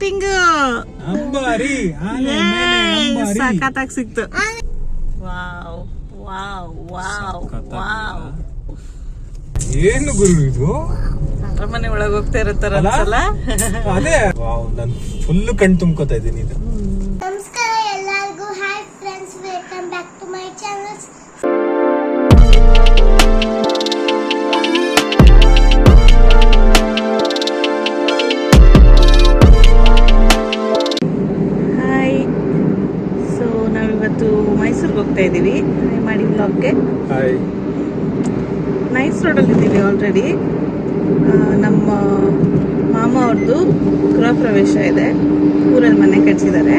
Lighting ಅಂಬಾರಿ ಆನೆ ಮೇಲೆ ಅಂಬಾರಿ ಸಖತ್ತಾಗಿ ಸಿಕ್ತು. Wow wow wow wow. ಏನು ಗುರು ಇದು? ಅರಮನೆ ಒಳಗೆ ಹೋಗ್ತಾ ಇರುತ್ತಾರ ಅನ್ಸಲ್ಲ. ಅದೇ ನಾನು ಫುಲ್ ಕಣ್ ತುಂಬ್ಕೋತಾ ಇದ್ದೀನಿ ಇದು. ನಮಸ್ಕಾರ ಎಲ್ಲರಿಗೂ. Hi friends, welcome back to my channel. Hi. So ನಾವಿವತ್ತು ಮೈಸೂರಿಗೆ ಹೋಗ್ತಾ ಇದ್ದೀವಿ. ಹಾಯ್ ಮಾಡಿ ಬ್ಲಾಗ್ಗೆ. ಹಾಯ್. ನೈಸ್ ರೋಡಲ್ಲಿ ಇದ್ದೀವಿ ಆಲ್ರೆಡಿ. ನಮ್ಮ ಮಾಮ ಅವ್ರದ್ದು ಗೃಹ ಪ್ರವೇಶ ಇದೆ, ಊರಲ್ಲಿ ಮನೆ ಕಟ್ಸಿದ್ದಾರೆ.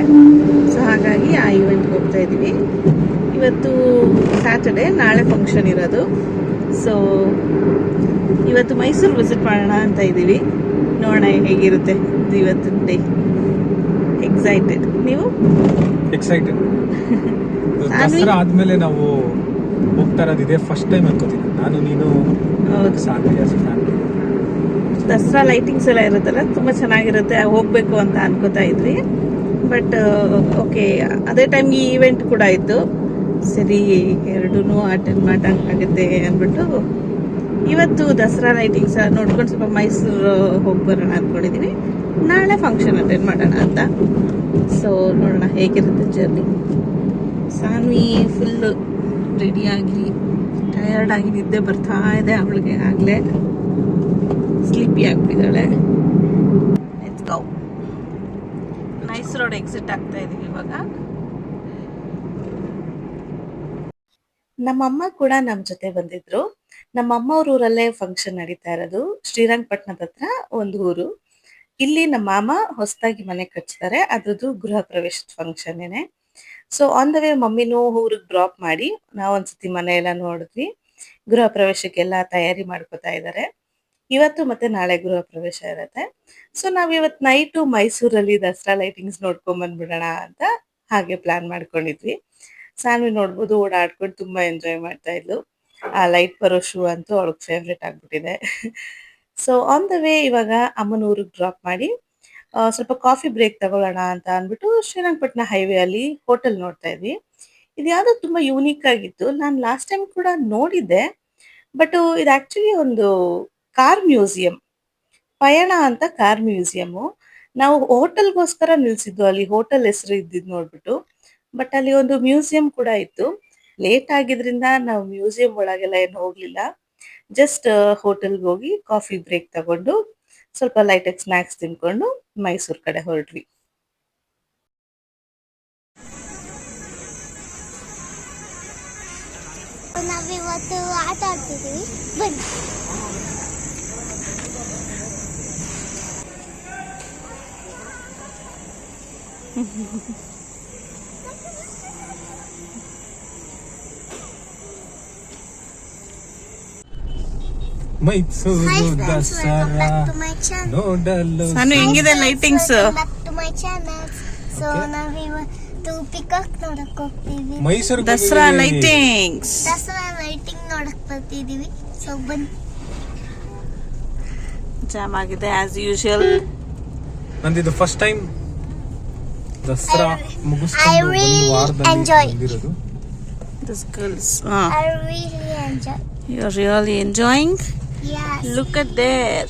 ಸೊ ಹಾಗಾಗಿ ಆ ಇವೆಂಟ್ಗೆ ಹೋಗ್ತಾ ಇದ್ದೀವಿ. ಇವತ್ತು ಸ್ಯಾಟರ್ಡೆ, ನಾಳೆ ಫಂಕ್ಷನ್ ಇರೋದು. ಸೊ ಇವತ್ತು ಮೈಸೂರು ವಿಸಿಟ್ ಮಾಡೋಣ ಅಂತ ಇದ್ದೀವಿ. ನೋಡೋಣ ಹೇಗಿರುತ್ತೆ ಇವತ್ತಿನ ಡೇ. ಎಕ್ಸೈಟೆಡ್. ನೀವು? ಎಕ್ಸೈಟೆಡ್. ದಸರಾ ಆದ್ಮೇಲೆ ನಾವು ಹೋಗ್ತಾ ಇರೋದಿದೆ ಫಸ್ಟ್ ಟೈಮ್ ಅನ್ಕೋತೀನಿ ನಾನು, ನೀನು, ಫ್ಯಾಮಿಲಿ. ದಸರಾ ಲೈಟಿಂಗ್ಸ್ ಎಲ್ಲ ಇರುತ್ತಲ್ಲ, ತುಂಬ ಚೆನ್ನಾಗಿರುತ್ತೆ, ಹೋಗ್ಬೇಕು ಅಂತ ಅನ್ಕೋತಾ ಇದ್ವಿ. ಬಟ್ ಓಕೆ, ಅದೇ ಟೈಮ್ಗೆ ಈ ಇವೆಂಟ್ ಕೂಡ ಇತ್ತು. ಸರಿ, ಎರಡೂ ಅಟೆಂಡ್ ಮಾಡೋಕ್ಕಾಗುತ್ತೆ ಅಂದ್ಬಿಟ್ಟು ಇವತ್ತು ದಸರಾ ಲೈಟಿಂಗ್ಸ್ ನೋಡ್ಕೊಂಡು ಸ್ವಲ್ಪ ಮೈಸೂರು ಹೋಗಿ ಬರೋಣ ಅಂದ್ಕೊಂಡಿದ್ದೀವಿ. ನಾಳೆ ಫಂಕ್ಷನ್ ಅಟೆಂಡ್ ಮಾಡೋಣ ಅಂತ. ಸೊ ನೋಡೋಣ ಹೇಗಿರುತ್ತೆ ಜರ್ನಿ. ಸಾನ್ವಿ ಫುಲ್ಲು ರೆಡಿಯಾಗಿ ಟಯರ್ಡ್ ಆಗಿ ನಿದ್ದೆ ಬರ್ತಾ ಇದೆ ಅವಳಿಗೆ. ಆಗಲೇ ಸ್ಲೀಪಿ ಆಗ್ಬಿಟ್ಟಿದ್ದಾಳೆ. Let's go. Nice road exit ಆಗ್ತಾ ಇದೀವಿ ಇವಾಗ. ನಮ್ಮಮ್ಮ ಕೂಡ ನಮ್ಮ ಜೊತೆ ಬಂದಿದ್ರು. ನಮ್ಮಮ್ಮ ಅವ್ರ ಊರಲ್ಲೇ ಫಂಕ್ಷನ್ ನಡೀತಾ ಇರೋದು. ಶ್ರೀರಂಗಪಟ್ಟಣದ ಹತ್ರ ಒಂದು ಊರು. ಇಲ್ಲಿ ನಮ್ಮ ಮಾಮ ಹೊಸದಾಗಿ ಮನೆ ಕಟ್ಸಿದ್ದಾರೆ, ಅದ್ರದ್ದು ಗೃಹ ಪ್ರವೇಶದ ಫಂಕ್ಷನ್ ಏನೆ. ಸೊ ಆನ್ ದ ವೇ ಮಮ್ಮಿನೂ ಊರಿಗೆ ಡ್ರಾಪ್ ಮಾಡಿ ನಾವೊಂದ್ಸತಿ ಮನೆ ಎಲ್ಲ ನೋಡಿದ್ವಿ. ಗೃಹ ಪ್ರವೇಶಕ್ಕೆಲ್ಲ ತಯಾರಿ ಮಾಡ್ಕೋತಾ ಇದ್ದಾರೆ. ಇವತ್ತು ಮತ್ತೆ ನಾಳೆ ಗೃಹ ಪ್ರವೇಶ ಇರುತ್ತೆ. ಸೊ ನಾವ್ ಇವತ್ತು ನೈಟು ಮೈಸೂರಲ್ಲಿ ದಸರಾ ಲೈಟಿಂಗ್ಸ್ ನೋಡ್ಕೊಂಡ್ ಬಂದ್ಬಿಡೋಣ ಅಂತ ಹಾಗೆ ಪ್ಲಾನ್ ಮಾಡ್ಕೊಂಡಿದ್ವಿ. ಸಾನ್ವಿ ನೋಡ್ಬೋದು, ಓಡಾಡ್ಕೊಂಡು ತುಂಬಾ ಎಂಜಾಯ್ ಮಾಡ್ತಾ ಇದ್ಲು. ಆ ಲೈಟ್ ಬರೋ ಶೂ ಅಂತೂ ಅವಳಿಗೆ ಫೇವ್ರೆಟ್ ಆಗ್ಬಿಟ್ಟಿದೆ. ಸೊ ಆನ್ ದ ವೇ ಇವಾಗ ಅಮ್ಮನ ಊರಿಗೆ ಡ್ರಾಪ್ ಮಾಡಿ ಸ್ವಲ್ಪ ಕಾಫಿ ಬ್ರೇಕ್ ತಗೊಳ್ಳೋಣ ಅಂತ ಅಂದ್ಬಿಟ್ಟು ಶ್ರೀರಂಗಪಟ್ಟಣ ಹೈವೇ ಅಲ್ಲಿ ಹೋಟೆಲ್ ನೋಡ್ತಾ ಇದ್ವಿ. ಇದು ಯಾವ್ದೋ ತುಂಬಾ ಯೂನಿಕ್ ಆಗಿತ್ತು. ನಾನು ಲಾಸ್ಟ್ ಟೈಮ್ ಕೂಡ ನೋಡಿದ್ದೆ, ಬಟ್ ಇದು ಆಕ್ಚುಲಿ ಒಂದು ಕಾರ್ ಮ್ಯೂಸಿಯಂ, ಪಯಣ ಅಂತ ಕಾರ್ ಮ್ಯೂಸಿಯಂ. ನಾವು ಹೋಟೆಲ್ಗೋಸ್ಕರ ನಿಲ್ಸಿದ್ದು, ಅಲ್ಲಿ ಹೋಟೆಲ್ ಹೆಸರು ಇದ್ದಿದ್ದು ನೋಡ್ಬಿಟ್ಟು. ಬಟ್ ಅಲ್ಲಿ ಒಂದು ಮ್ಯೂಸಿಯಂ ಕೂಡ ಇತ್ತು. ಲೇಟ್ ಆಗಿದ್ರಿಂದ ನಾವು ಮ್ಯೂಸಿಯಂ ಒಳಗೆಲ್ಲ ಏನು ಹೋಗ್ಲಿಲ್ಲ. ಜಸ್ಟ್ ಹೋಟೆಲ್ಗೆ ಹೋಗಿ ಕಾಫಿ ಬ್ರೇಕ್ ತಗೊಂಡು ಸ್ವಲ್ಪ ಲೈಟಾಗಿ ಸ್ನ್ಯಾಕ್ಸ್ ತಿನ್ಕೊಂಡು ಮೈಸೂರು ಕಡೆ ಹೊರಟ್ವಿ. ನಾವಿವತ್ತು ಆಟ ಆಡ್ತಿದ್ದೀವಿ, ಬನ್ನಿ. ಮೈಸೂರು ದಸರಾ ನೋಡಲು. ನಾನು ಹೆಂಗಿದೆ ಲೈಟಿಂಗ್ಸ್? ಸೊ ನಾವಿವತ್ತು ಪಿಕಾಕ್ ನೋಡಕ್ ಹೋಗ್ತೀವಿ. ಮೈಸೂರು ದಸರಾ ಲೈಟಿಂಗ್ಸ್, ದಸರಾ ಲೈಟಿಂಗ್ ನೋಡಕ್ ಬರ್ತಿದೀವಿ. ಸೊ ಬನ್ನಿ. ಜಾಮ್ ಆಗಿದೆ ಆಸ್ ಯೂಶುವಲ್. ನಂದಿದು ಫಸ್ಟ್ ಟೈಮ್ ದಸರಾ ಮುಗಿಸ್ಕೊಂಡು I really enjoy. ಬಂದಿರೋದು. This girls, I really enjoy. you're really enjoying. Yes. Look at there,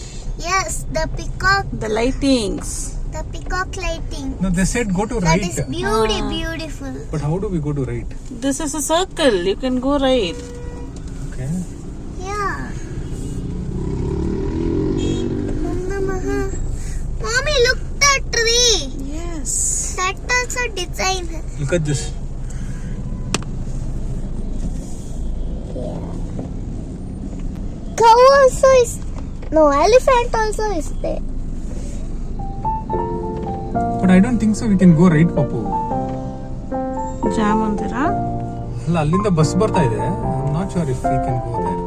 Yes, the peacock lighting. No, they said go to That right. is beautiful. But how do we go to right? this is a circle, you can go right. Okay. Yeah. Om Namaha. Mommy, look that tree. Yes. That also design. Look at this. Cow also is. No, elephant also is there. But I don't think so we can go right, Papu. Jam ಅಂತೀರಾ? ಅಲ್ಲ, ಅಲ್ಲಿಂದ bus ಬರ್ತಾ ಇದೆ. I'm not sure if we can go there.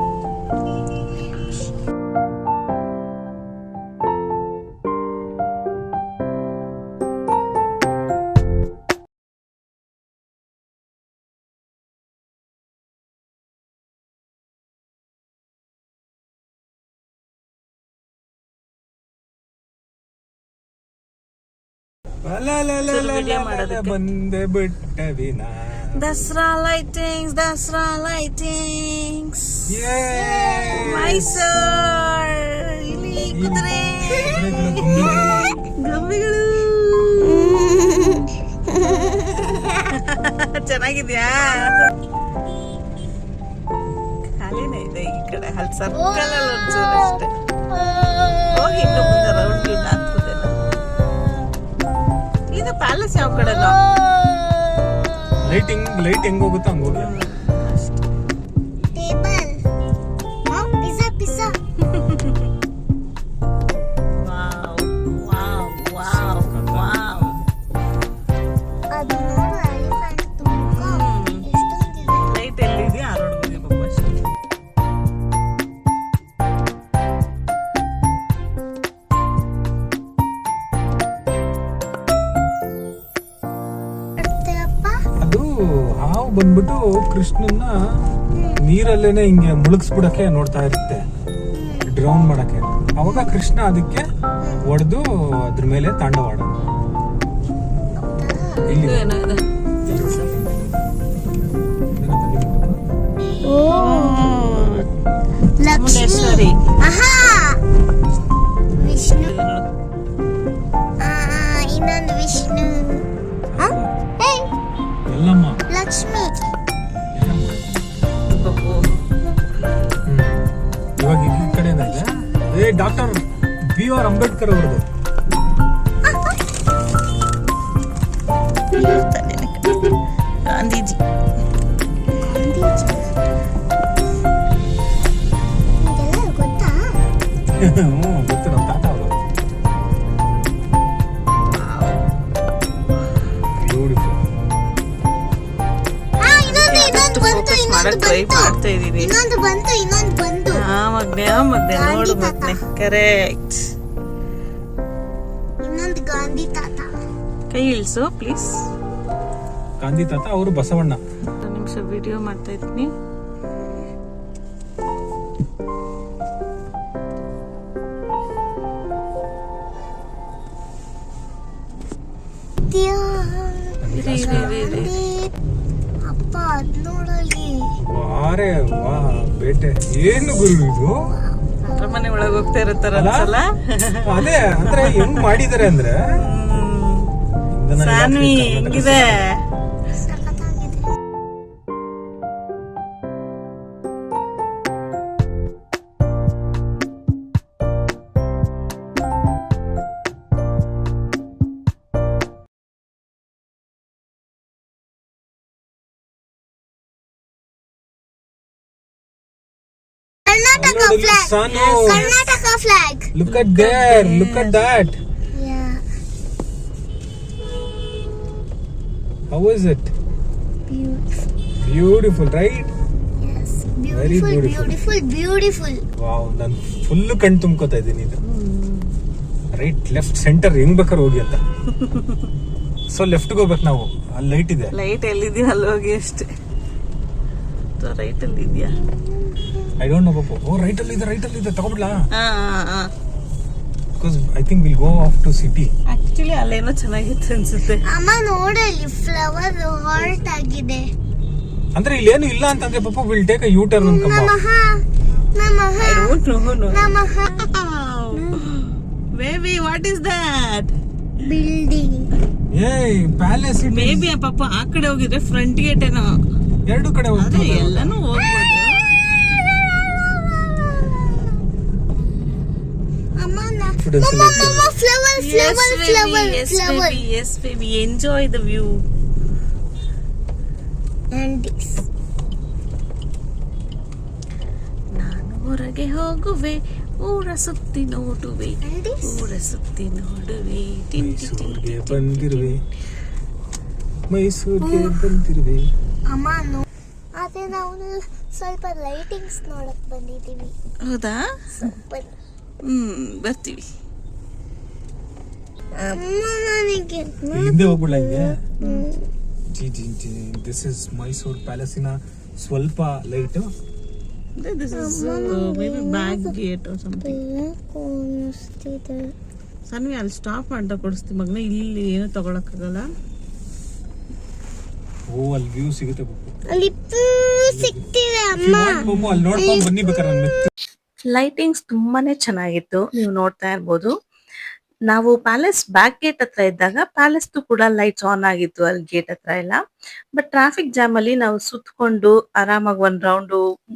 Video ಮಾಡೋದಕ್ಕೆ. ಬಂದೆ ಬಿಟ್ಟವಿನ Dasara lightings Mysore ಇಲ್ಲಿ ಕುದುರೆ ಗೊಂಬೆಗಳು ಚೆನ್ನಾಗಿದ್ಯಾ? ಖಾಲಿನೇ ಇದೆ ಈ ಕಡೆ, ಅಲ್ಲಿ ಸರ್ಕಲ್ ಅಲ್ಲಿ ಒಂಚೂರು ಅಷ್ಟೇ. ಹೋಗಿ ಇನ್ನು ಮುಂದೆ ರೌಂಡ್ ಇಲ್ಲ ಆಗ್ತದೆ. ಇದು ಪ್ಯಾಲೇಸ್ ಯಾವ ಕಡೆನೋ ಲೈಟ್ ಹೆಂಗ್ ಹೋಗುತ್ತೋ ಹಂಗ ಹೋಗಿ. ಟೇಬಲ್ ಪಿಜ್ಜಾ ಅದು ನೋಡು ಎಲಿಫೆಂಟ್ ತುಂಬಾ ಎಷ್ಟೊಂದಿದೆ. ಲೈಟ್ ಎಲ್ಲಿದೆಯಾ ಆ ರೋಡ್ ಹೋಗಿ ಪಾಪ ಅಷ್ಟೇ. ಅಪ್ಪ ಅದು ಹಾವು ಬಂದ್ಬಿಟ್ಟು ಕೃಷ್ಣನ್ನ ನೀರಲ್ಲೇನೆ ಹಿಂಗೆ ಮುಳುಗಿಸ್ಬಿಡಕ್ಕೆ ನೋಡ್ತಾ ಇರುತ್ತೆ, ಡ್ರೌನ್ ಮಾಡಕ್ಕೆ. ಅವಾಗ ಕೃಷ್ಣ ಅದಕ್ಕೆ ಹೊಡೆದು ಅದ್ರ ಮೇಲೆ ತಾಂಡವಾಡ. ಇಲ್ಲಿ ಏನೋ ಇದೆ. ಲಕ್ಷ್ಮಿ ಆಹಾ ವಿಷ್ಣು ಇನ್ನೊಂದು ವಿಷ್ಣು ಎಲ್ಲಮ್ಮ ಲಕ್ಷ್ಮಿ ಇವಾಗ ಈ ಕಡೆ ಏನಿದೆ, ಡಾಕ್ಟರ್ BR ಅಂಬೇಡ್ಕರ್ ಅವ್ರದ್ದು. ಗಾಂಧೀಜಿ ಇದೆಲ್ಲ ಗೊತ್ತಾ? ಗೊತ್ತು, ನಮ್ಮ ತಾತ ಅವರು. ಬ್ಯೂಟಿಫುಲ್. ಟ್ರೈ ಮಾಡ್ತಾ ಇದೀನಿ. ಇನ್ನೊಂದು ಬಂತು ಮಗ್ನೆ ನೋಡು ಮಗ್ನೆ, ಕರೆಕ್ಟ್. ಇನ್ನೊಂದು ಗಾಂಧಿ ತಾತ. ಕೈ ಇಳಿಸು ಪ್ಲೀಸ್. ಗಾಂಧಿ ತಾತ ಅವರು ಬಸವಣ್ಣ. ಒಂದು ನಿಮಿಷ ವಿಡಿಯೋ ಮಾಡ್ತಾ ಇದ್ದೀನಿ. ಅಪ್ಪ ಅದ್ ನೋಡಲಿ. ವಾರೆ ವಾ ಬೇಟೆ ಏನು ಗುರು ಇದು? ಅರಮನೆ ಒಳಗೆ ಹೋಗ್ತಾ ಇರುತ್ತಾರ ಅನ್ಸಲ್ಲ. ಅದೇ ಅಂದ್ರೆ ಹೆಂಗ್ ಮಾಡಿದಾರೆ ಅಂದ್ರೆ ಸಾನ್ವಿ ಹೆಂಗಿದೆ? ಸಖತ್ತಾಗಿದೆ. Karnataka flag. Sanu. Karnataka flag. Look at there, look at that. Yeah. How is it? Beautiful. Beautiful, right? Yes. Very Beautiful. Beautiful. Wow, ನಾನು ಫುಲ್ ಕಣ್ ತುಂಬ್ಕೋತಾ ಇದ್ದೀನಿ ಇದು. ರೈಟ್, ಲೆಫ್ಟ್, ಸೆಂಟರ್ ಹೆಂಗ್ ಬೇಕಾದ್ರೆ ಹೋಗಿ ಅಂತ. ಸೊ ಲೆಫ್ಟ್ಗೆ ಹೋಗ್ಬೇಕು ನಾವು, ಅಲ್ಲಿ ಲೈಟ್ ಇದೆ. ಲೈಟ್ ಎಲ್ಲಿದೆಯಾ ಅಲ್ಲಿ ಹೋಗಿ ಅಷ್ಟೇ. ರೈಟ್ ಅಲ್ಲಿ ಇದೆಯಾ? ಐ ಡೋಂಟ್ ನೋ ಪಾಪ. ಓ ರೈಟ್ ಅಲ್ಲಿ ಇದೆ ತಗೊಬಿಡ್ಲಾ? Because I think will go off to city. Actually ಅಲ್ಲೇನೋ ಚೆನ್ನಾಗಿತ್ತು ಅನ್ಸುತ್ತೆ. ಅಮ್ಮ ನೋಡಲಿ, ಫ್ಲವರ್ ಹಾರ್ಟ್ ಆಗಿದೆ. ಅಂದ್ರೆ ಇಲ್ಲೇನು ಇಲ್ಲ ಅಂತಂದ್ರೆ ಪಾಪ will take a U turn ಅನ್ಕಮ್ಮ. ನಮಃ I don't know. ನಮಃ. Baby, what is that? Building. ಏಯ್ ಪ್ಯಾಲೇಸ್ ಇಟ್. ಮೇಬಿ ಆ ಪಾಪ ಆ ಕಡೆ ಹೋಗಿದ್ರೆ ಫ್ರಂಟ್ ಗೇಟ್ ಏನೋ. ಎರಡು ಕಡೆ ಆದ್ರೆ ಹೋಗ್ತದೆ. ಎಲ್ಲಾನು ಹೋಗ್ಬೋದು. Mama, flower. Yes, baby. Enjoy the view. And this. ನಾನು ಹೊರಗೆ ಹೋಗುವೆ, ಊರ ಸುತ್ತಿ ನೋಡುವೆ, And this. ಊರ ಸುತ್ತಿ ನೋಡುವೆ. ಮೈಸೂರಿಗೆ ಬಂದಿರುವೆ, ಮೈಸೂರಿಗೆ ಬಂದಿರುವೆ. ಅಮ್ಮ ಅದೇ ನಾವು ಸ್ವಲ್ಪ ಲೈಟಿಂಗ್ಸ್ ನೋಡಕ್ ಬಂದಿದ್ದೀವಿ. ಹೌದಾ? ಸೂಪರ್. ಬರ್ತೀವಿ. ಅಮ್ಮ ನನಗೆ ಹಿಂದೆ ಹೋಗ್ಬಿಡ್ಲ ಹಿಂಗೆ. ದಿಸ್ ಇಸ್ ಮೈಸೂರ್ ಪ್ಯಾಲೇಸಿನ ಸ್ವಲ್ಪ light. This is maybe back gate or something. ಕಾಣಿಸ್ತಿದೆ. ಸನ್ವಿ ಅಲ್ಲಿ ಸ್ಟಾಪ್ ಮಾಡ್ದ ಕೊಡಿಸ್ತೀವಿ ಮಗನ, ಇಲ್ಲಿ ಏನು ತಗೊಳಕ್ಕಾಗಲ್ಲ. ಓ ಅಲ್ಲಿ ವ್ಯೂ ಸಿಗುತ್ತೆ ಬಪ್ಪು. ಅಲ್ಲಿ ಸಿಗ್ತಿದೆ ಅಮ್ಮ. ಬಪ್ಪು ಅಲ್ಲಿ ನೋಡ್ಕೊಂಡ್ ಬನ್ನಿ ಬೇಕಾದ್ರೆ. ಲೈಟಿಂಗ್ಸ್ ತುಂಬಾನೇ ಚೆನ್ನಾಗಿತ್ತು, ನೀವು ನೋಡ್ತಾ ಇರ್ಬೋದು. ನಾವು ಪ್ಯಾಲೇಸ್ ಬ್ಯಾಕ್ ಗೇಟ್ ಹತ್ರ ಇದ್ದಾಗ ಪ್ಯಾಲೇಸ್ ಕೂಡ ಲೈಟ್ಸ್ ಆನ್ ಆಗಿತ್ತು ಅಲ್ಲಿ ಗೇಟ್ ಹತ್ರ ಎಲ್ಲ. ಬಟ್ ಟ್ರಾಫಿಕ್ ಜಾಮ್ ಅಲ್ಲಿ ನಾವು ಸುತ್ಕೊಂಡು ಆರಾಮಾಗಿ ಒಂದ್ ರೌಂಡ್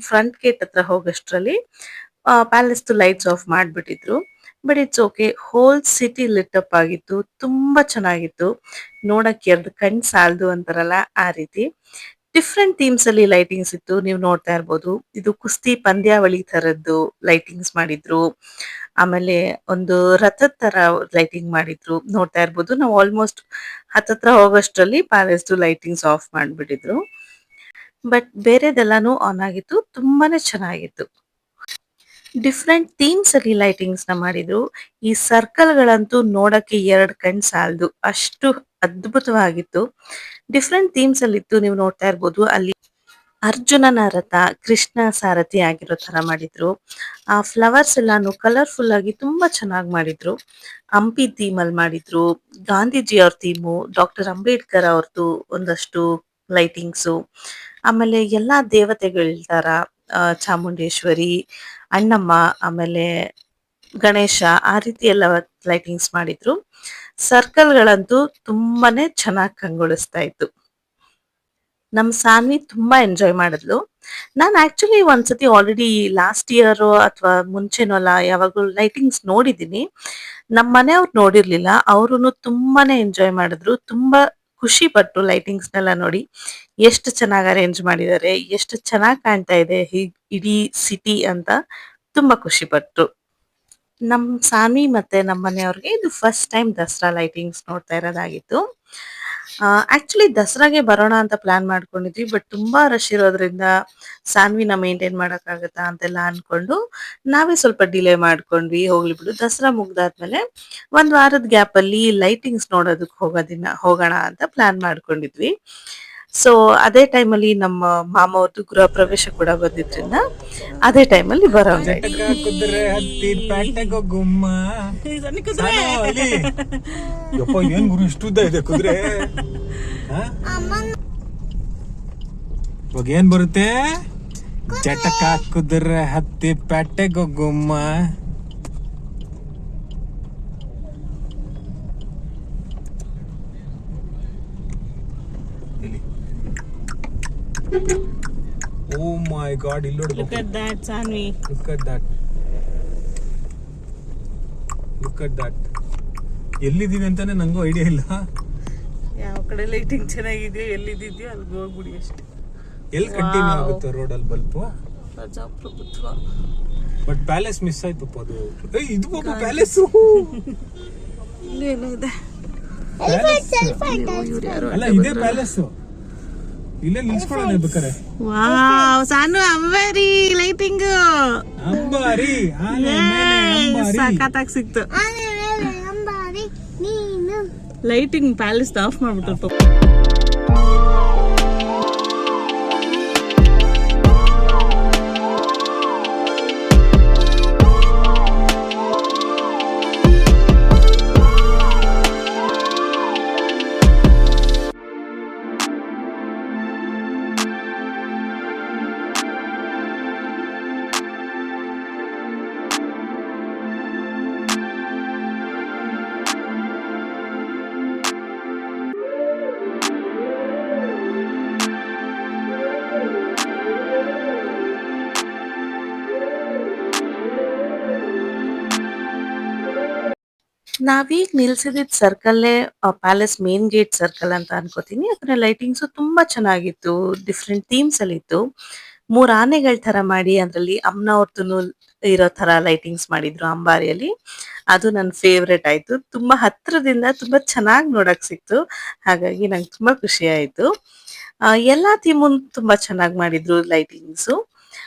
ಫ್ರಂಟ್ ಗೇಟ್ ಹತ್ರ ಹೋಗೋಷ್ಟ್ರಲ್ಲಿ ಪ್ಯಾಲೇಸ್ ಲೈಟ್ಸ್ ಆಫ್ ಮಾಡ್ಬಿಟ್ಟಿದ್ರು. But it's okay, whole city lit up ಆಗಿತ್ತು, ತುಂಬಾ ಚೆನ್ನಾಗಿತ್ತು. ನೋಡಕ್ ಎರಡು ಕಣ್ ಸಾಲದು ಅಂತಾರಲ್ಲ ಆ ರೀತಿ. ಡಿಫ್ರೆಂಟ್ ಥೀಮ್ಸ್ ಅಲ್ಲಿ ಲೈಟಿಂಗ್ಸ್ ಇತ್ತು, ನೀವು ನೋಡ್ತಾ ಇರ್ಬೋದು. ಇದು ಕುಸ್ತಿ ಪಂದ್ಯಾವಳಿ ತರದ್ದು ಲೈಟಿಂಗ್ಸ್ ಮಾಡಿದ್ರು. ಆಮೇಲೆ ಒಂದು ರಥದ ತರ ಲೈಟಿಂಗ್ ಮಾಡಿದ್ರು, ನೋಡ್ತಾ ಇರ್ಬೋದು. ನಾವು ಆಲ್ಮೋಸ್ಟ್ ಹತ್ತತ್ರ ಹೋಗೋಷ್ಟ್ರಲ್ಲಿ ಪ್ಯಾಲೇಸ್ ಲೈಟಿಂಗ್ಸ್ ಆಫ್ ಮಾಡ್ಬಿಟ್ಟಿದ್ರು. ಬಟ್ ಬೇರೆದೆಲ್ಲಾನು ಆನ್ ಆಗಿತ್ತು, ತುಂಬಾನೇ ಚೆನ್ನಾಗಿತ್ತು. ಡಿಫ್ರೆಂಟ್ ಥೀಮ್ಸ್ ಅಲ್ಲಿ ಲೈಟಿಂಗ್ಸ್ ನ ಮಾಡಿದ್ರು. ಈ ಸರ್ಕಲ್ ಗಳಂತೂ ನೋಡಕ್ಕೆ ಎರಡು ಕಣ್ ಸಾಲದು, ಅಷ್ಟು ಅದ್ಭುತವಾಗಿತ್ತು. ಡಿಫ್ರೆಂಟ್ ಥೀಮ್ಸ್ ಅಲ್ಲಿ ಇತ್ತು, ನೀವು ನೋಡ್ತಾ ಇರ್ಬೋದು. ಅಲ್ಲಿ ಅರ್ಜುನನ ರಥ ಕೃಷ್ಣ ಸಾರಥಿ ಆಗಿರೋ ತರ ಮಾಡಿದ್ರು. ಆ ಫ್ಲವರ್ಸ್ ಎಲ್ಲಾನು ಕಲರ್ಫುಲ್ ಆಗಿ ತುಂಬಾ ಚೆನ್ನಾಗಿ ಮಾಡಿದ್ರು. ಹಂಪಿ ಥೀಮ್ ಅಲ್ಲಿ ಮಾಡಿದ್ರು, ಗಾಂಧೀಜಿ ಅವ್ರ ಥೀಮು, ಡಾಕ್ಟರ್ ಅಂಬೇಡ್ಕರ್ ಅವ್ರದ್ದು ಒಂದಷ್ಟು ಲೈಟಿಂಗ್ಸು, ಆಮೇಲೆ ಎಲ್ಲಾ ದೇವತೆಗಳ ತರ ಚಾಮುಂಡೇಶ್ವರಿ, ಅಣ್ಣಮ್ಮ, ಆಮೇಲೆ ಗಣೇಶ, ಆ ರೀತಿ ಎಲ್ಲ ಲೈಟಿಂಗ್ಸ್ ಮಾಡಿದ್ರು. ಸರ್ಕಲ್ ಗಳಂತೂ ತುಂಬಾನೇ ಚೆನ್ನಾಗಿ ಕಂಗೊಳಿಸ್ತಾ ಇತ್ತು. ನಮ್ ಸಾನ್ವಿ ತುಂಬಾ ಎಂಜಾಯ್ ಮಾಡಿದ್ಲು. ನಾನು ಆಕ್ಚುಲಿ ಒಂದ್ಸತಿ ಆಲ್ರೆಡಿ ಲಾಸ್ಟ್ ಇಯರ್ ಅಥವಾ ಮುಂಚೆನೋ ಅಲ್ಲ ಯಾವಾಗಲೂ ಲೈಟಿಂಗ್ಸ್ ನೋಡಿದೀನಿ. ನಮ್ಮ ಮನೆಯವ್ರು ನೋಡಿರ್ಲಿಲ್ಲ, ಅವ್ರು ತುಂಬಾನೇ ಎಂಜಾಯ್ ಮಾಡಿದ್ರು. ತುಂಬಾ ಖುಷಿ ಪಟ್ರು ಲೈಟಿಂಗ್ಸ್ನೆಲ್ಲ ನೋಡಿ. ಎಷ್ಟು ಚೆನ್ನಾಗಿ ಅರೇಂಜ್ ಮಾಡಿದ್ದಾರೆ, ಎಷ್ಟು ಚೆನ್ನಾಗಿ ಕಾಣ್ತಾ ಇದೆ ಇಡೀ ಸಿಟಿ ಅಂತ ತುಂಬಾ ಖುಷಿ ಪಟ್ರು. ನಮ್ ಸಾನ್ವಿ ಮತ್ತೆ ನಮ್ಮ ಮನೆಯವ್ರಿಗೆ ಇದು ಫಸ್ಟ್ ಟೈಮ್ ದಸರಾ ಲೈಟಿಂಗ್ಸ್ ನೋಡ್ತಾ ಇರೋದಾಗಿತ್ತು. ಆಕ್ಚುಲಿ ದಸರಾಗೆ ಬರೋಣ ಅಂತ ಪ್ಲಾನ್ ಮಾಡ್ಕೊಂಡಿದ್ವಿ, ಬಟ್ ತುಂಬಾ ರಶ್ ಇರೋದ್ರಿಂದ ಸಾನ್ವಿನ ಮೇಂಟೈನ್ ಮಾಡಕ್ಕಾಗತ್ತಾ ಅಂತೆಲ್ಲ ಅನ್ಕೊಂಡು ನಾವೇ ಸ್ವಲ್ಪ ಡಿಲೇ ಮಾಡ್ಕೊಂಡ್ವಿ. ಹೋಗ್ಲಿ ಬಿಡು, ದಸರಾ ಮುಗ್ದಾದ್ಮೇಲೆ ಒಂದ್ ವಾರದ ಗ್ಯಾಪ್ ಅಲ್ಲಿ ಲೈಟಿಂಗ್ಸ್ ನೋಡೋದಕ್ಕೆ ಹೋಗೋಣ ಅಂತ ಪ್ಲಾನ್ ಮಾಡ್ಕೊಂಡಿದ್ವಿ. ಸೊ ಅದೇ ಟೈಮಲ್ಲಿ ನಮ್ಮ ಮಾಮ ಅವ್ರದ್ದು ಗೃಹ ಪ್ರವೇಶ ಕೂಡ ಬಂದಿದ್ರಿಂದ ಅದೇ ಟೈಮಲ್ಲಿ ಬರೋಂಗೆ. ಕುದುರೆ ಹತ್ತಿ ಪೇಟೆಗೋ ಗುಮ್ಮ. ಯಪ್ಪ ಏನ್ ಗುರು ಇಷ್ಟುದ್ದ ಇದೆ ಕುದುರೆ. ಇವಾಗ ಏನ್ ಬರುತ್ತೆ? ಚಟಕ ಕುದುರೆ ಹತ್ತಿ ಪೇಟೆಗೋ ಗುಮ್ಮ. Oh my god, ಇಲ್ಲಿ ನೋಡಿ. Look at that, Sanvi. Look at that. Look at that. ಎಲ್ಲಿದೀವಿ ಅಂತಾನೆ ನಂಗೂ ಐಡಿಯಾ ಇಲ್ಲ. ಯಾವ ಕಡೆ ಲೈಟಿಂಗ್ ಚೆನ್ನಾಗಿದೆಯೋ ಎಲ್ಲಿದ್ದಿದ್ಯೋ ಅಲ್ಲಿಗೆ ಹೋಗ್ಬಿಡಿ ಅಷ್ಟೇ. ಎಲ್ಲಿ ಕಂಟಿನ್ಯೂ ಆಗುತ್ತೆ ರೋಡ್ ಅಲ್ಲಿ ಬಲ್ಪು? ಪ್ರಜಾಪ್ರಭುತ್ವ. ಬಟ್ ಪ್ಯಾಲೇಸ್ ಮಿಸ್ ಆಯ್ತು ಅದು. ಇದು ಪಾಪ ಪ್ಯಾಲೇಸ್. ಇಲ್ಲೇನೋ ಇದೆ. ಅಲ್ಲ ಇದೇ ಪ್ಯಾಲೇಸ್. ಇಲ್ಲೇ ನಿಲ್ಸ್ಕೊಳ್ಳೋಣ ಬೇಕಾರೆ. ವಾವ್, ಸಾನು ಅಂಬಾರಿ ಲೈಟಿಂಗ್. ಅಂಬಾರಿ ಆನೆ ಮೇಲೆ ಅಂಬಾರಿ. ಸಖತ್ತಾಗಿ ಸಿಕ್ತು. ಲೈಟಿಂಗ್ ಪ್ಯಾಲೇಸ್ ಆಫ್ ಮಾಡ್ಬಿಟ್ಟು. ನಾವೀಗ ನಿಲ್ಸಿದಿದ್ ಸರ್ಕಲ್ಲೇ ಪ್ಯಾಲೇಸ್ ಮೇನ್ ಗೇಟ್ ಸರ್ಕಲ್ ಅಂತ ಅನ್ಕೋತೀನಿ. ಅದರ ಲೈಟಿಂಗ್ಸ್ ತುಂಬಾ ಚೆನ್ನಾಗಿತ್ತು, ಡಿಫ್ರೆಂಟ್ ಥೀಮ್ಸ್ ಅಲ್ಲಿ ಇತ್ತು. 3 ಆನೆಗಳ ತರ ಮಾಡಿ ಅದ್ರಲ್ಲಿ ಅಮ್ಮನವ್ರದ್ದು ಇರೋ ತರ ಲೈಟಿಂಗ್ಸ್ ಮಾಡಿದ್ರು ಅಂಬಾರಿಯಲ್ಲಿ. ಅದು ನನ್ನ ಫೇವ್ರೆಟ್ ಆಯ್ತು. ತುಂಬಾ ಹತ್ರದಿಂದ ತುಂಬಾ ಚೆನ್ನಾಗಿ ನೋಡಕ್ ಸಿಕ್ತು, ಹಾಗಾಗಿ ನಂಗೆ ತುಂಬಾ ಖುಷಿ ಆಯ್ತು. ಎಲ್ಲಾ ಥೀಮು ತುಂಬಾ ಚೆನ್ನಾಗಿ ಮಾಡಿದ್ರು ಲೈಟಿಂಗ್ಸ್.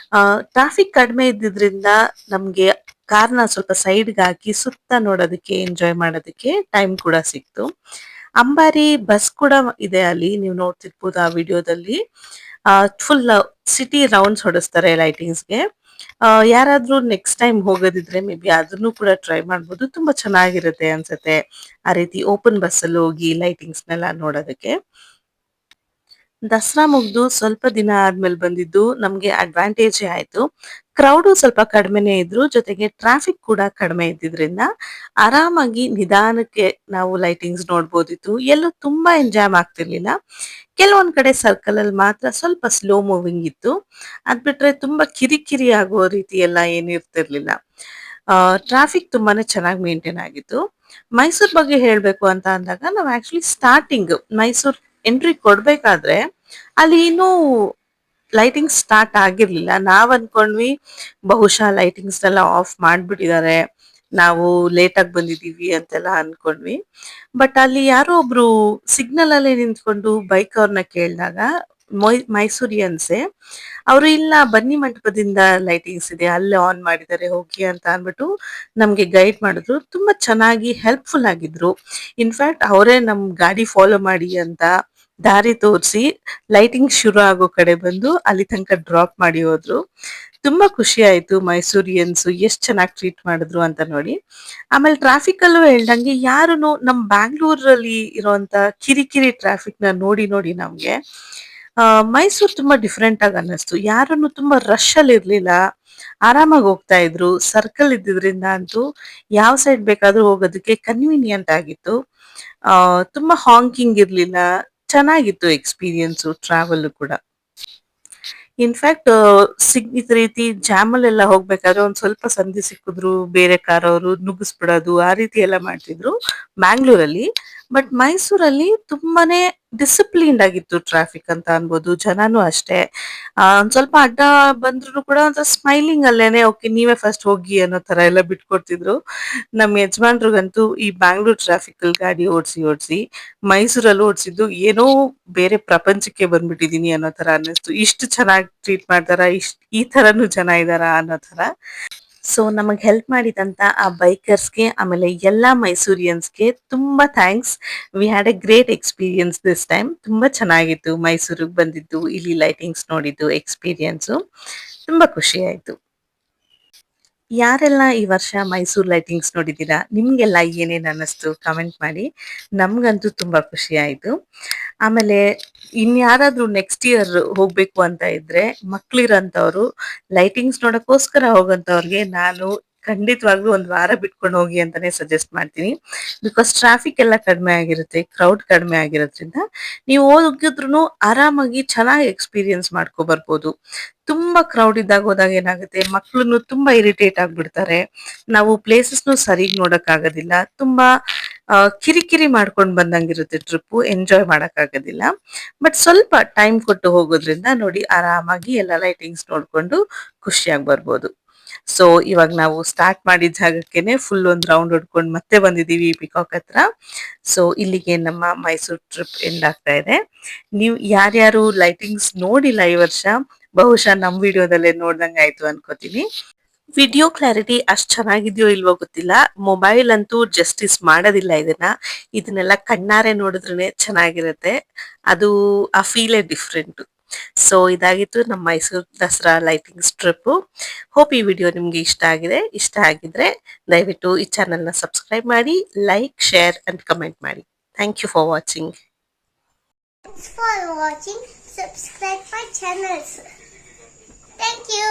ಟ್ರಾಫಿಕ್ ಕಡಿಮೆ ಇದ್ದಿದ್ರಿಂದ ನಮ್ಗೆ ಕಾರ್ನ ಸ್ವಲ್ಪ ಸೈಡ್ಗೆ ಹಾಕಿ ಸುತ್ತ ನೋಡೋದಕ್ಕೆ, ಎಂಜಾಯ್ ಮಾಡೋದಕ್ಕೆ ಟೈಮ್ ಕೂಡ ಸಿಕ್ತು. ಅಂಬಾರಿ ಬಸ್ ಕೂಡ ಇದೆ ಅಲ್ಲಿ, ನೀವು ನೋಡ್ತಿರ್ಬೋದು ಆ ವಿಡಿಯೋದಲ್ಲಿ. ಫುಲ್ ಸಿಟಿ ರೌಂಡ್ಸ್ ಹೊಡಿಸ್ತಾರೆ ಲೈಟಿಂಗ್ಸ್ಗೆ. ಯಾರಾದ್ರೂ ನೆಕ್ಸ್ಟ್ ಟೈಮ್ ಹೋಗೋದಿದ್ರೆ ಮೇ ಬಿ ಅದನ್ನು ಕೂಡ ಟ್ರೈ ಮಾಡ್ಬೋದು. ತುಂಬಾ ಚೆನ್ನಾಗಿರುತ್ತೆ ಅನ್ಸತ್ತೆ. ಆ ರೀತಿ ಓಪನ್ ಬಸ್ಸಲ್ಲಿ ಹೋಗಿ ಲೈಟಿಂಗ್ಸ್‌ನೆಲ್ಲ ನೋಡೋದಕ್ಕೆ. ದಸರಾ ಮುಗ್ದು ಸ್ವಲ್ಪ ದಿನ ಆದ್ಮೇಲೆ ಬಂದಿದ್ದು ನಮ್ಗೆ ಅಡ್ವಾಂಟೇಜೇ ಆಯ್ತು. ಕ್ರೌಡು ಸ್ವಲ್ಪ ಕಡಿಮೆನೇ ಇದ್ರು. ಜೊತೆಗೆ ಟ್ರಾಫಿಕ್ ಕೂಡ ಕಡಿಮೆ ಇದ್ದಿದ್ರಿಂದ ಆರಾಮಾಗಿ ನಿಧಾನಕ್ಕೆ ನಾವು ಲೈಟಿಂಗ್ಸ್ ನೋಡ್ಬೋದಿತ್ತು. ಎಲ್ಲೂ ತುಂಬಾ ಏನ್ ಜಾಮ್ ಆಗ್ತಿರ್ಲಿಲ್ಲ. ಕೆಲವೊಂದ್ ಕಡೆ ಸರ್ಕಲ್ ಅಲ್ಲಿ ಮಾತ್ರ ಸ್ವಲ್ಪ ಸ್ಲೋ ಮೂವಿಂಗ್ ಇತ್ತು. ಅದ್ ಬಿಟ್ರೆ ತುಂಬಾ ಕಿರಿಕಿರಿ ಆಗೋ ರೀತಿ ಎಲ್ಲ ಏನು ಇರ್ತಿರ್ಲಿಲ್ಲ. ಟ್ರಾಫಿಕ್ ತುಂಬಾನೇ ಚೆನ್ನಾಗಿ ಮೇಂಟೈನ್ ಆಗಿತ್ತು. ಮೈಸೂರ್ ಬಗ್ಗೆ ಹೇಳ್ಬೇಕು ಅಂತ ಅಂದಾಗ ನಾವು ಆಕ್ಚುಲಿ ಸ್ಟಾರ್ಟಿಂಗ್ ಮೈಸೂರ್ ಎಂಟ್ರಿ ಕೊಡ್ಬೇಕಾದ್ರೆ ಅಲ್ಲಿ ಇನ್ನೂ ಲೈಟಿಂಗ್ಸ್ ಸ್ಟಾರ್ಟ್ ಆಗಿರ್ಲಿಲ್ಲ. ನಾವ್ ಅನ್ಕೊಂಡ್ವಿ ಬಹುಶಃ ಲೈಟಿಂಗ್ಸ್ ಎಲ್ಲ ಆಫ್ ಮಾಡ್ಬಿಟ್ಟಿದ್ದಾರೆ. ನಾವು ಲೇಟ್ ಆಗಿ ಬಂದಿದೀವಿ ಅಂತೆಲ್ಲ ಅನ್ಕೊಂಡ್ವಿ. ಬಟ್ ಅಲ್ಲಿ ಯಾರೋ ಒಬ್ರು ಸಿಗ್ನಲ್ ಅಲ್ಲೇ ನಿಂತ್ಕೊಂಡು ಬೈಕ್ ಅವ್ರನ್ನ ಕೇಳಿದಾಗ ಮೈಸೂರಿಯನ್ಸೆ ಅವರು ಇಲ್ಲ ಬನ್ನಿ ಮಂಟಪದಿಂದ ಲೈಟಿಂಗ್ಸ್ ಇದೆ ಅಲ್ಲೇ ಆನ್ ಮಾಡಿದ್ದಾರೆ ಹೋಗಿ ಅಂತ ಅನ್ಬಿಟ್ಟು ನಮ್ಗೆ ಗೈಡ್ ಮಾಡಿದ್ರು. ತುಂಬಾ ಚೆನ್ನಾಗಿ ಹೆಲ್ಪ್ಫುಲ್ ಆಗಿದ್ರು. ಇನ್ಫ್ಯಾಕ್ಟ್ ಅವರೇ ನಮ್ ಗಾಡಿ ಫಾಲೋ ಮಾಡಿ ಅಂತ ದಾರಿ ತೋರಿಸಿ ಲೈಟಿಂಗ್ ಶುರು ಆಗೋ ಕಡೆ ಬಂದು ಅಲ್ಲಿ ತನಕ ಡ್ರಾಪ್ ಮಾಡಿ ಹೋದ್ರು. ತುಂಬಾ ಖುಷಿ ಆಯ್ತು ಮೈಸೂರಿಯನ್ಸ್ ಎಷ್ಟ್ ಚೆನ್ನಾಗಿ ಟ್ರೀಟ್ ಮಾಡಿದ್ರು ಅಂತ ನೋಡಿ. ಆಮೇಲೆ ಟ್ರಾಫಿಕ್ ಅಲ್ಲೂ ಹೇಳ್ದಂಗೆ ಯಾರುನು ನಮ್ ಬ್ಯಾಂಗ್ಳೂರಲ್ಲಿ ಇರುವಂತ ಕಿರಿಕಿರಿ ಟ್ರಾಫಿಕ್ ನ ನೋಡಿ ನೋಡಿ ನಮ್ಗೆ ಮೈಸೂರ್ ತುಂಬಾ ಡಿಫ್ರೆಂಟ್ ಆಗಿ ಅನ್ನಿಸ್ತು. ಯಾರನ್ನು ತುಂಬಾ ರಶ್ ಅಲ್ಲಿ ಇರ್ಲಿಲ್ಲ. ಆರಾಮಾಗಿ ಹೋಗ್ತಾ ಇದ್ರು. ಸರ್ಕಲ್ ಇದ್ದಿದ್ರಿಂದ ಅಂತೂ ಯಾವ ಸೈಡ್ ಬೇಕಾದ್ರೂ ಹೋಗೋದಕ್ಕೆ ಕನ್ವೀನಿಯಂಟ್ ಆಗಿತ್ತು. ತುಂಬಾ ಹಾಂಕಿಂಗ್ ಇರ್ಲಿಲ್ಲ. ಚೆನ್ನಾಗಿತ್ತು ಎಕ್ಸ್ಪೀರಿಯನ್ಸು ಟ್ರಾವೆಲ್ ಕೂಡ. ಇನ್ಫ್ಯಾಕ್ಟ್ ಇದ್ ರೀತಿ ಜಾಮಲ್ಲೆಲ್ಲ ಹೋಗ್ಬೇಕಾದ್ರೆ ಒಂದ್ ಸ್ವಲ್ಪ ಸಂಧಿ ಸಿಕ್ಕಿದ್ರು ಬೇರೆ ಕಾರ್ ಅವರು ನುಗ್ಗಿಸ್ಬಿಡೋದು ಆ ರೀತಿ ಎಲ್ಲ ಮಾಡ್ತಿದ್ರು ಬ್ಯಾಂಗ್ಳೂರಲ್ಲಿ. ಬಟ್ ಮೈಸೂರಲ್ಲಿ ತುಂಬಾನೇ ಡಿಸಿಪ್ಲಿನ್ಡ್ ಆಗಿತ್ತು ಟ್ರಾಫಿಕ್ ಅಂತ ಅನ್ಬೋದು. ಜನನೂ ಅಷ್ಟೇ. ಒಂದ್ ಸ್ವಲ್ಪ ಅಡ್ಡ ಬಂದ್ರು ಕೂಡ ಒಂಥರ ಸ್ಮೈಲಿಂಗ್ ಅಲ್ಲೇನೆ ಓಕೆ ನೀವೇ ಫಸ್ಟ್ ಹೋಗಿ ಅನ್ನೋ ತರ ಎಲ್ಲ ಬಿಟ್ಕೊಡ್ತಿದ್ರು. ನಮ್ ಯಜಮಾನ್ರಿಗಂತೂ ಈ ಬ್ಯಾಂಗ್ಳೂರ್ ಟ್ರಾಫಿಕ್ ಅಲ್ಲಿ ಗಾಡಿ ಓಡಿಸಿ ಓಡಿಸಿ ಮೈಸೂರಲ್ಲಿ ಓಡಿಸಿದ್ದು ಏನೋ ಬೇರೆ ಪ್ರಪಂಚಕ್ಕೆ ಬಂದ್ಬಿಟ್ಟಿದೀನಿ ಅನ್ನೋ ತರ ಅನ್ನಿಸ್ತು. ಇಷ್ಟು ಚೆನ್ನಾಗಿ ಟ್ರೀಟ್ ಮಾಡ್ತಾರ ಈ ತರನು ಜನ ಇದಾರ ಅನ್ನೋ ತರ. ಸೊ ನಮಗ್ ಹೆಲ್ಪ್ ಮಾಡಿದಂತ ಆ ಬೈಕರ್ಸ್ಗೆ ಆಮೇಲೆ ಎಲ್ಲಾ ಮೈಸೂರಿಯನ್ಸ್ಗೆ ತುಂಬಾ thanks. We had A great experience this time. ತುಂಬಾ ಚೆನ್ನಾಗಿತ್ತು ಮೈಸೂರಿಗೆ ಬಂದಿದ್ದು ಇಲ್ಲಿ ಲೈಟಿಂಗ್ಸ್ ನೋಡಿದ್ದು ಎಕ್ಸ್ಪೀರಿಯನ್ಸು. ತುಂಬಾ ಖುಷಿ ಆಯ್ತು. ಯಾರೆಲ್ಲ ಈ ವರ್ಷ ಮೈಸೂರ್ ಲೈಟಿಂಗ್ಸ್ ನೋಡಿದೀರಾ ನಿಮ್ಗೆಲ್ಲ ಏನೇನ್ ಅನ್ನಿಸ್ತು ಕಮೆಂಟ್ ಮಾಡಿ. ನಮ್ಗಂತೂ ತುಂಬಾ ಖುಷಿ ಆಯ್ತು. ಆಮೇಲೆ ಇನ್ಯಾರಾದ್ರೂ ನೆಕ್ಸ್ಟ್ ಇಯರ್ ಹೋಗ್ಬೇಕು ಅಂತ ಇದ್ರೆ ಮಕ್ಳಿರಂತವ್ರು ಲೈಟಿಂಗ್ಸ್ ನೋಡಕ್ಕೋಸ್ಕರ ಹೋಗಂತವ್ರಿಗೆ ನಾನು ಖಂಡಿತವಾಗ್ಲೂ ಒಂದ್ ವಾರ ಬಿಟ್ಕೊಂಡು ಹೋಗಿ ಅಂತಾನೆ ಸಜೆಸ್ಟ್ ಮಾಡ್ತೀನಿ. ಬಿಕಾಸ್ ಟ್ರಾಫಿಕ್ ಎಲ್ಲ ಕಡಿಮೆ ಆಗಿರುತ್ತೆ, ಕ್ರೌಡ್ ಕಡಿಮೆ ಆಗಿರೋದ್ರಿಂದ ನೀವು ಹೋಗಿದ್ರು ಆರಾಮಾಗಿ ಚೆನ್ನಾಗಿ ಎಕ್ಸ್ಪೀರಿಯನ್ಸ್ ಮಾಡ್ಕೊ ಬರ್ಬೋದು. ತುಂಬಾ ಕ್ರೌಡ್ ಇದ್ದಾಗ ಹೋದಾಗ ಏನಾಗುತ್ತೆ ಮಕ್ಳುನು ತುಂಬಾ ಇರಿಟೇಟ್ ಆಗ್ಬಿಡ್ತಾರೆ. ನಾವು ಪ್ಲೇಸಸ್ನು ಸರಿಗ್ ನೋಡಕ್ ಆಗೋದಿಲ್ಲ. ತುಂಬಾ ಕಿರಿಕಿರಿ ಮಾಡ್ಕೊಂಡ್ ಬಂದಂಗಿರುತ್ತೆ ಟ್ರಿಪ್. ಎಂಜಾಯ್ ಮಾಡಕ್ ಆಗೋದಿಲ್ಲ. ಬಟ್ ಸ್ವಲ್ಪ ಟೈಮ್ ಕೊಟ್ಟು ಹೋಗೋದ್ರಿಂದ ನೋಡಿ ಆರಾಮಾಗಿ ಎಲ್ಲ ಲೈಟಿಂಗ್ಸ್ ನೋಡ್ಕೊಂಡು ಖುಷಿಯಾಗಿ ಬರ್ಬೋದು. ಸೊ ಇವಾಗ ನಾವು ಸ್ಟಾರ್ಟ್ ಮಾಡಿದ ಜಾಗಕ್ಕೆನೆ ಫುಲ್ ಒಂದ್ ರೌಂಡ್ ಹೊಡ್ಕೊಂಡು ಮತ್ತೆ ಬಂದಿದೀವಿ ಪಿಕಾಕ್ ಹತ್ರ. ಸೊ ಇಲ್ಲಿಗೆ ನಮ್ಮ ಮೈಸೂರ್ ಟ್ರಿಪ್ ಎಂಡ್ ಆಗ್ತಾ ಇದೆ. ನೀವು ಯಾರ್ಯಾರು ಲೈಟಿಂಗ್ಸ್ ನೋಡಿಲ್ಲ ಈ ವರ್ಷ ಬಹುಶಃ ನಮ್ ವಿಡಿಯೋದಲ್ಲೇ ನೋಡ್ದಂಗ ಆಯ್ತು ಅನ್ಕೋತೀನಿ. ವಿಡಿಯೋ ಕ್ಲಾರಿಟಿ ಅಷ್ಟ್ ಚೆನ್ನಾಗಿದ್ಯೋ ಇಲ್ವೋ ಗೊತ್ತಿಲ್ಲ. ಮೊಬೈಲ್ ಅಂತೂ ಜಸ್ಟಿಸ್ ಮಾಡೋದಿಲ್ಲ ಇದನ್ನೆಲ್ಲ ಕಣ್ಣಾರೆ ನೋಡಿದ್ರೇನೆ ಚೆನ್ನಾಗಿರುತ್ತೆ. ಅದು ಆ ಫೀಲೇ ಡಿಫ್ರೆಂಟ್. ಸೊ ಇದಾಗಿತ್ತು ನಮ್ಮ Mysuru Dasara lightings trip. Hope ಈ ವಿಡಿಯೋ ನಿಮ್ಗೆ ಇಷ್ಟ ಆಗಿದೆ. ಇಷ್ಟ ಆಗಿದ್ರೆ ದಯವಿಟ್ಟು ಈ ಚಾನೆಲ್ ನ ಸಬ್ಸ್ಕ್ರೈಬ್ ಮಾಡಿ, ಲೈಕ್, ಶೇರ್ ಅಂಡ್ ಕಮೆಂಟ್ ಮಾಡಿ. Thank you for watching. Thanks for watching. Subscribe my channels. Thank you.